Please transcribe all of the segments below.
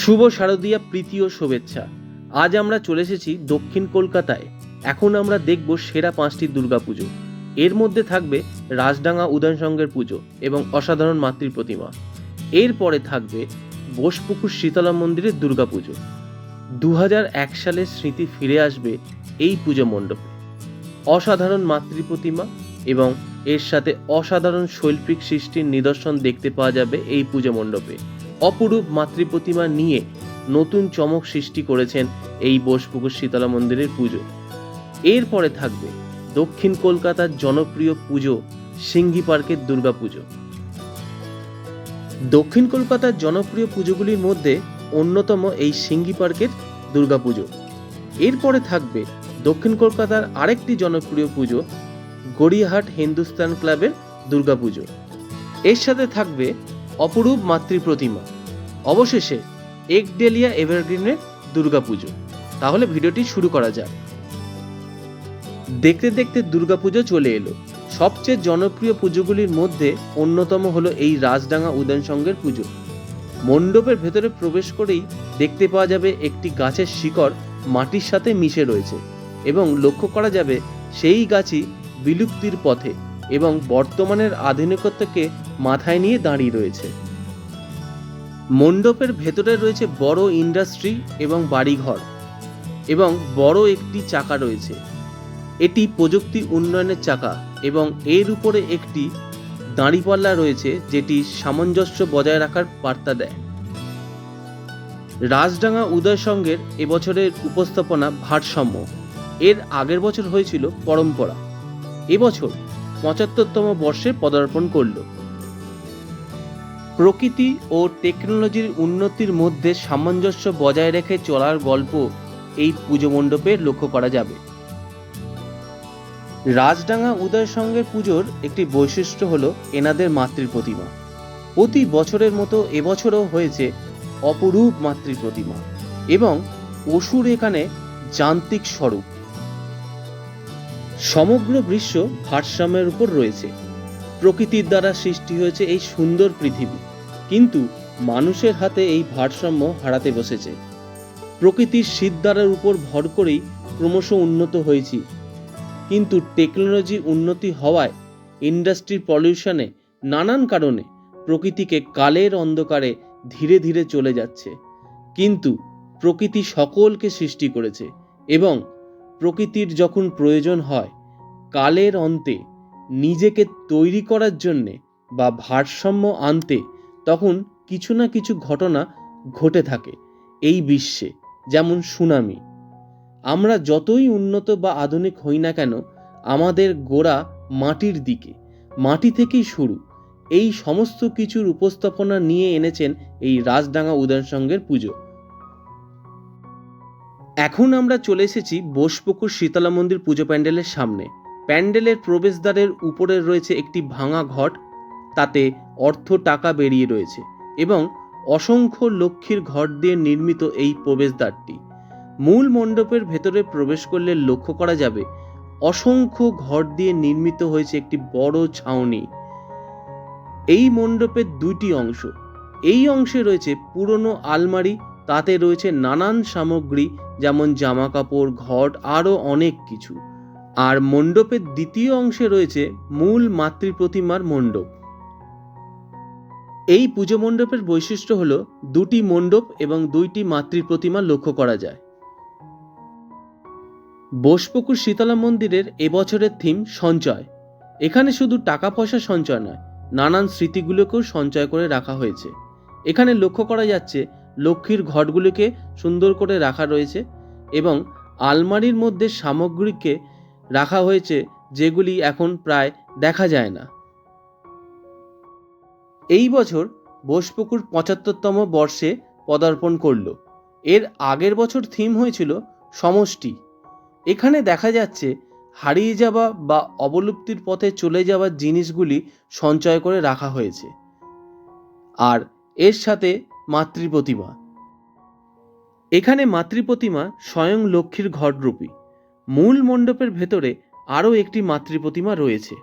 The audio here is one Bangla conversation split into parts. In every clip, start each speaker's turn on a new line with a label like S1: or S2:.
S1: শুভ শারদীয়া প্রীতি ও শুভেচ্ছা। আজ আমরা চলে এসেছি দক্ষিণ কলকাতায়। এখন আমরা দেখব সেরা 5টি দুর্গাপুজো। এর মধ্যে থাকবে রাজডাঙ্গা উদয়ন সংঘের পুজো এবং অসাধারণ মাতৃ প্রতিমা। এরপরে থাকবে বোসপুকুর শীতলা মন্দিরের দুর্গাপুজো। 2001 সালের স্মৃতি ফিরে আসবে এই পুজো মণ্ডপে। অসাধারণ মাতৃ প্রতিমা এবং এর সাথে অসাধারণ শৈল্পিক সৃষ্টির নিদর্শন দেখতে পাওয়া যাবে এই পুজো মণ্ডপে। অপরূপ মাতৃ প্রতিমা নিয়ে নতুন চমক সৃষ্টি করেছেন এই বোসপুকুর শীতলা মন্দিরের পুজো। এরপরে থাকবে দক্ষিণ কলকাতার জনপ্রিয় পুজো সিংহি পার্কের দুর্গাপুজো। দক্ষিণ কলকাতার জনপ্রিয় পুজোগুলির মধ্যে অন্যতম এই সিংহি পার্কের দুর্গাপুজো। এরপরে থাকবে দক্ষিণ কলকাতার আরেকটি জনপ্রিয় পুজো গড়িয়াহাট হিন্দুস্তান ক্লাবের দুর্গাপুজো। এর সাথে থাকবে অপরূপ মাতৃ প্রতিমা। অবশেষে একডেলিয়া এভারগ্রিনের দুর্গাপুজো। তাহলে ভিডিওটি শুরু করা যাক। দেখতে দেখতে দুর্গাপুজো চলে এলো। সবচেয়ে জনপ্রিয় পুজোগুলির মধ্যে অন্যতম হলো এই রাজডাঙ্গা উদয়ন সংঘের পুজো। মণ্ডপের ভেতরে প্রবেশ করেই দেখতে পাওয়া যাবে একটি গাছের শিকড় মাটির সাথে মিশে রয়েছে এবং লক্ষ্য করা যাবে সেই গাছই বিলুপ্তির পথে এবং বর্তমানের আধুনিকতাকে মাথায় নিয়ে দাঁড়িয়ে রয়েছে। মণ্ডপের ভেতরে রয়েছে বড় ইন্ডাস্ট্রি এবং বাড়িঘর এবং বড় একটি চাকা রয়েছে। এটি প্রযুক্তি উন্নয়নের চাকা এবং এর উপরে একটি দাঁড়িপাল্লা রয়েছে যেটি সামঞ্জস্য বজায় রাখার বার্তা দেয়। রাজডাঙ্গা উদয় সংঘের এবছরের উপস্থাপনা ভারসাম্য। এর আগের বছর হয়েছিল পরম্পরা। এবছর 75তম বর্ষে পদার্পণ করল। প্রকৃতি ও টেকনোলজির উন্নতির মধ্যে সামঞ্জস্য বজায় রেখে চলার গল্প এই পুজো মণ্ডপে লক্ষ্য করা যাবে। রাজডাঙ্গা উদয় সংঘের পুজোর একটি বৈশিষ্ট্য হলো এনাদের মাতৃ প্রতিমা। প্রতি বছরের মতো এবছরও হয়েছে অপরূপ মাতৃ প্রতিমা এবং অসুর এখানে যান্ত্রিক স্বরূপ। সমগ্র বিশ্ব ভারসাম্যের উপর রয়েছে। প্রকৃতির দ্বারা সৃষ্টি হয়েছে এই সুন্দর পৃথিবী, কিন্তু মানুষের হাতে এই ভারসাম্য হারাতে বসেছে। প্রকৃতির সিদ্ধারার উপর ভর করেই ক্রমশ উন্নত হয়েছি, কিন্তু টেকনোলজি উন্নতি হওয়ায় ইন্ডাস্ট্রির পলিউশনে নানান কারণে প্রকৃতিকে কালের অন্ধকারে ধীরে ধীরে চলে যাচ্ছে। কিন্তু প্রকৃতি সকলকে সৃষ্টি করেছে এবং প্রকৃতির যখন প্রয়োজন হয় কালের অন্তে নিজেকে তৈরি করার জন্যে বা ভারসাম্য আনতে, তখন কিছু না কিছু ঘটনা ঘটে থাকে এই বিশ্বে, যেমন সুনামি। আমরা যতই উন্নত বা আধুনিক হই না কেন, আমাদের গোড়া মাটির দিকে, মাটি থেকেই শুরু। এই সমস্ত কিছুর উপস্থাপনা নিয়ে এনেছেন এই রাজডাঙ্গা উদয়ন সংঘের পুজো। এখন আমরা চলে এসেছি বোসপুকুর শীতলা মন্দির পুজো প্যান্ডেলের সামনে। প্যান্ডেলের প্রবেশদ্বারের উপরে রয়েছে একটি ভাঙা ঘট, তাতে অর্থ টাকা বেরিয়ে রয়েছে এবং অসংখ্য লক্ষ্মীর ঘট দিয়ে নির্মিত এই প্রবেশদ্বারটি। মূল মণ্ডপের ভেতরে প্রবেশ করলে লক্ষ্য করা যাবে অসংখ্য ঘট দিয়ে নির্মিত হয়েছে একটি বড় ছাউনি। এই মণ্ডপের দুইটি অংশ। এই অংশে রয়েছে পুরনো আলমারি, তাতে রয়েছে নানান সামগ্রী যেমন জামা কাপড়, ঘট, আরও অনেক কিছু। আর মণ্ডপের দ্বিতীয় অংশে রয়েছে মূল মাতৃ প্রতিমার মণ্ডপ। এই পুজো মণ্ডপের বৈশিষ্ট্য হলো দুটি মণ্ডপ এবং দুইটি মাতৃ প্রতিমা লক্ষ্য করা যায়। বোসপুকুর শীতলা মন্দিরের এবছরের থিম সঞ্চয়। এখানে শুধু টাকা পয়সা সঞ্চয় নয়, নানান স্মৃতিগুলোকেও সঞ্চয় করে রাখা হয়েছে। এখানে লক্ষ্য করা যাচ্ছে লক্ষ্মীর ঘটগুলিকে সুন্দর করে রাখা রয়েছে এবং আলমারির মধ্যে সামগ্রীকে রাখা হয়েছে যেগুলি এখন প্রায় দেখা যায় না। এই বছর বোসপুকুর 75তম বর্ষে পদার্পণ করল। এর আগের বছর থিম হয়েছিল সমষ্টি। এখানে দেখা যাচ্ছে হারিয়ে যাওয়া বা অবলুপ্তির পথে চলে যাওয়া জিনিসগুলি সঞ্চয় করে রাখা হয়েছে। আর এর সাথে মাতৃ প্রতিমা। এখানে মাতৃ প্রতিমা স্বয়ং লক্ষ্মীর ঘটরূপী। মূল মণ্ডপের ভেতরে আরও একটি মাতৃ প্রতিমা রয়েছে।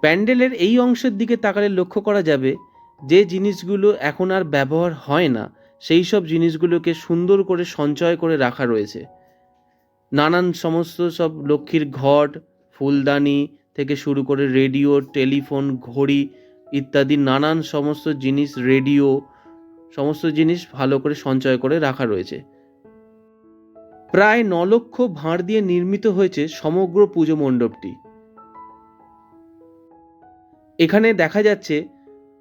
S1: প্যান্ডেলের এই অংশের দিকে তাকালে লক্ষ্য করা যাবে যে জিনিসগুলো এখন আর ব্যবহার হয় না সেই সব জিনিসগুলোকে সুন্দর করে সঞ্চয় করে রাখা রয়েছে। নানান সমস্ত সব লক্ষ্মীর ঘট, ফুলদানি থেকে শুরু করে রেডিও, টেলিফোন, ঘড়ি ইত্যাদি নানান সমস্ত জিনিস, রেডিও, সমস্ত জিনিস ভালো করে সঞ্চয় করে রাখা রয়েছে। প্রায় 9 লক্ষ ভাঁড় দিয়ে নির্মিত হয়েছে সমগ্র পুজো মণ্ডপটি। এখানে দেখা যাচ্ছে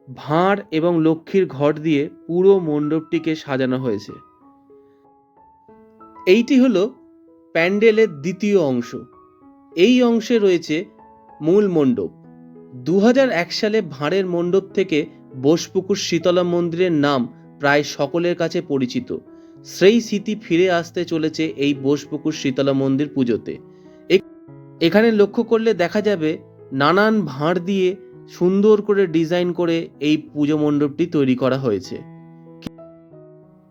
S1: ভাঁড় এবং লক্ষ্মীর ঘট দিয়ে পুরো মণ্ডপটিকে সাজানো হয়েছে। এইটি হলো প্যান্ডেলের দ্বিতীয় অংশ। এই অংশে রয়েছে মূল মণ্ডপ। 2001 সালে ভাঁড়ের মণ্ডপ থেকে বোসপুকুর শীতলা মন্দিরের নাম প্রায় সকলের কাছে পরিচিত। সেই স্মৃতি ফিরে আসতে চলেছে এই বোসপুকুর শীতলা মন্দির পুজোতে। এখানে লক্ষ্য করলে দেখা যাবে নানান ভাঁড় দিয়ে সুন্দর করে ডিজাইন করে এই পুজো মণ্ডপটি তৈরি করা হয়েছে।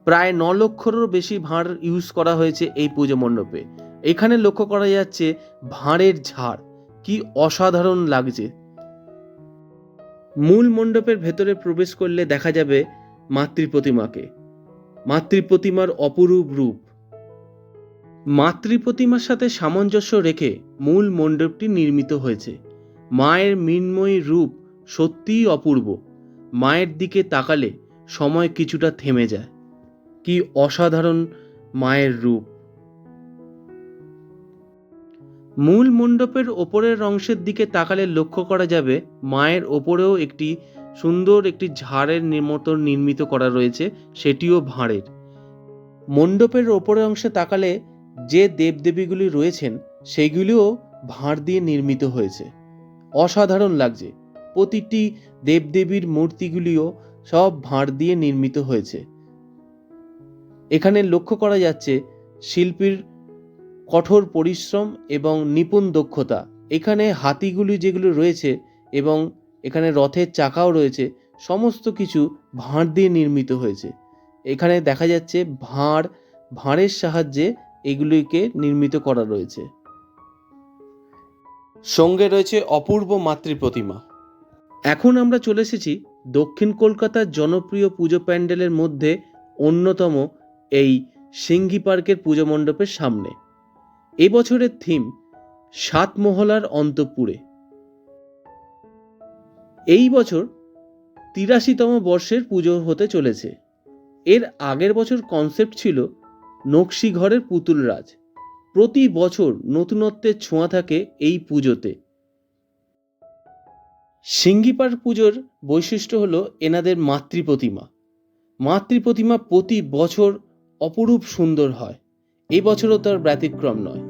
S1: প্রায় 9 লক্ষেরও বেশি ভাঁড় ইউজ করা হয়েছে এই পুজো মণ্ডপে। এখানে লক্ষ্য করা যাচ্ছে ভাঁড়ের ঝাড়, কি অসাধারণ লাগছে। মূল মণ্ডপের ভেতরে প্রবেশ করলে দেখা যাবে মাতৃপ্রতিমাকে, মাতৃপ্রতিমার অপরূপ রূপ। মাতৃপ্রতিমার সাথে সামঞ্জস্য রেখে মূল মণ্ডপটি নির্মিত হয়েছে। মায়ের মৃন্ময়ী রূপ সত্যিই অপূর্ব। মায়ের দিকে তাকালে সময় কিছুটা থেমে যায়। কি অসাধারণ মায়ের রূপ। মূল মণ্ডপের ওপরের অংশের দিকে তাকালে লক্ষ্য করা যাবে মায়ের ওপরেও একটি সুন্দর একটি ঝাড়ের মতো নির্মিত করা রয়েছে, সেটিও ভাঁড়ের। মণ্ডপের ওপরের অংশে তাকালে যে দেবদেবীগুলি রয়েছেন সেগুলিও ভাঁড় দিয়ে নির্মিত হয়েছে। অসাধারণ লাগছে। প্রতিটি দেবদেবীর মূর্তিগুলিও সব ভাঁড় দিয়ে নির্মিত হয়েছে। এখানে লক্ষ্য করা যাচ্ছে শিল্পীর কঠোর পরিশ্রম এবং নিপুণ দক্ষতা। এখানে হাতিগুলি যেগুলো রয়েছে এবং এখানে রথের চাকাও রয়েছে, সমস্ত কিছু ভাঁড় দিয়ে নির্মিত হয়েছে। এখানে দেখা যাচ্ছে ভাঁড়ের সাহায্যে এগুলিকে নির্মিত করা রয়েছে। সঙ্গে রয়েছে অপূর্ব মাতৃপ্রতিমা। এখন আমরা চলে এসেছি দক্ষিণ কলকাতার জনপ্রিয় পুজো প্যান্ডেলের মধ্যে অন্যতম এই সিংঘি পার্কের পুজো মণ্ডপের সামনে। এবছরের থিম 7 মহলার অন্তঃপুরে। এই বছর 83তম বর্ষের পুজো হতে চলেছে। এর আগের বছর কনসেপ্ট ছিল নকশি ঘরের পুতুল রাজ। প্রতি বছর নতুনত্বের ছোঁয়া থাকে এই পুজোতে। সিংঘি পার্ক পুজোর বৈশিষ্ট্য হলো এনাদের মাতৃপ্রতিমা। মাতৃপ্রতিমা প্রতি বছর অপরূপ সুন্দর হয়। এই বছরও তার ব্যতিক্রম নয়।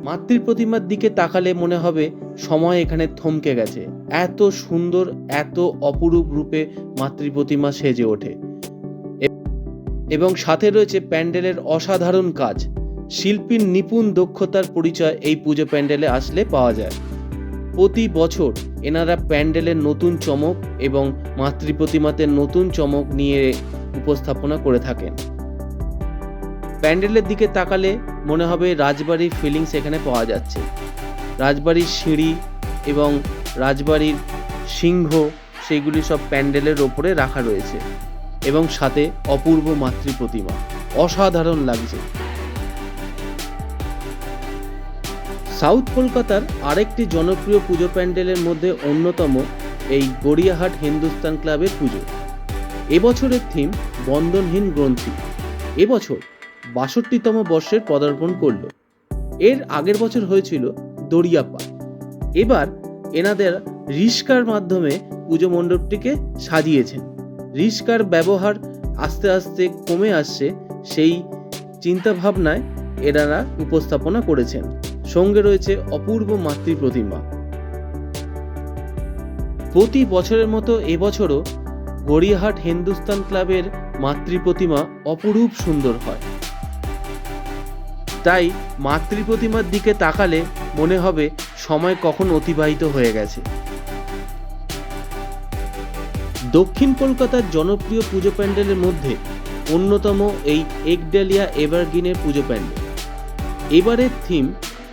S1: মাতৃপ্রতিমার দিকে তাকালে মনে হবে সময় এখানে থমকে গেছে। এত সুন্দর, এত অপরূপ রূপে মাতৃপ্রতিমা সেজে ওঠে। এবং সাথে রয়েছে প্যান্ডেলের অসাধারণ কাজ। শিল্পীর নিপুণ দক্ষতার পরিচয় এই পুজো প্যান্ডেলে আসলে পাওয়া যায়। প্রতি বছর এনারা প্যান্ডেলের নতুন চমক এবং মাতৃপ্রতিমাতে নতুন চমক নিয়ে উপস্থাপনা করে থাকেন। প্যান্ডেলের দিকে তাকালে মনে হবে রাজবাড়ির ফিলিংস এখানে পাওয়া যাচ্ছে। রাজবাড়ির সিঁড়ি এবং রাজবাড়ির সিংহ সেইগুলি সব প্যান্ডেলের ওপরে রাখা রয়েছে এবং সাথে অপূর্ব মাতৃপ্রতিমা। অসাধারণ লাগছে। সাউথ কলকাতার আরেকটি জনপ্রিয় পুজো প্যান্ডেলের মধ্যে অন্যতম এই গড়িয়াহাট হিন্দুস্তান ক্লাবের পুজো। এবছরের থিম বন্ধনহীন গ্রন্থি। এবছর 62তম বর্ষের পদার্পণ করল। এর আগের বছর হয়েছিল দড়িয়াপাত। এবার এনাদের রিস্কার মাধ্যমে পুজো মণ্ডপটিকে সাজিয়েছেন। রিস্কার ব্যবহার আস্তে আস্তে কমে আসছে, সেই চিন্তা ভাবনায় এনারা উপস্থাপনা করেছেন। সঙ্গে রয়েছে অপূর্ব মাতৃপ্রতিমা। প্রতি বছরের মতো এবছরও গড়িয়াহাট হিন্দুস্তান ক্লাবের মাতৃপ্রতিমা অপরূপ সুন্দর হয়। তাই মাতৃপ্রতিমার দিকে তাকালে মনে হবে সময় কখন অতিবাহিত হয়ে গেছে। দক্ষিণ কলকাতার জনপ্রিয় পুজো প্যান্ডেলের মধ্যে অন্যতম এই একডালিয়া এভারগ্রিনের পুজো প্যান্ডেল। এবারের থিম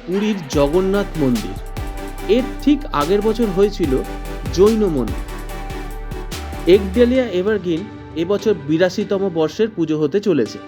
S1: পুরীর জগন্নাথ মন্দির। এর ঠিক আগের বছর হয়েছিল জৈন মন্দির। একডেলিয়া এভারগ্রিন এবছর 82তম বর্ষের পুজো হতে চলেছে।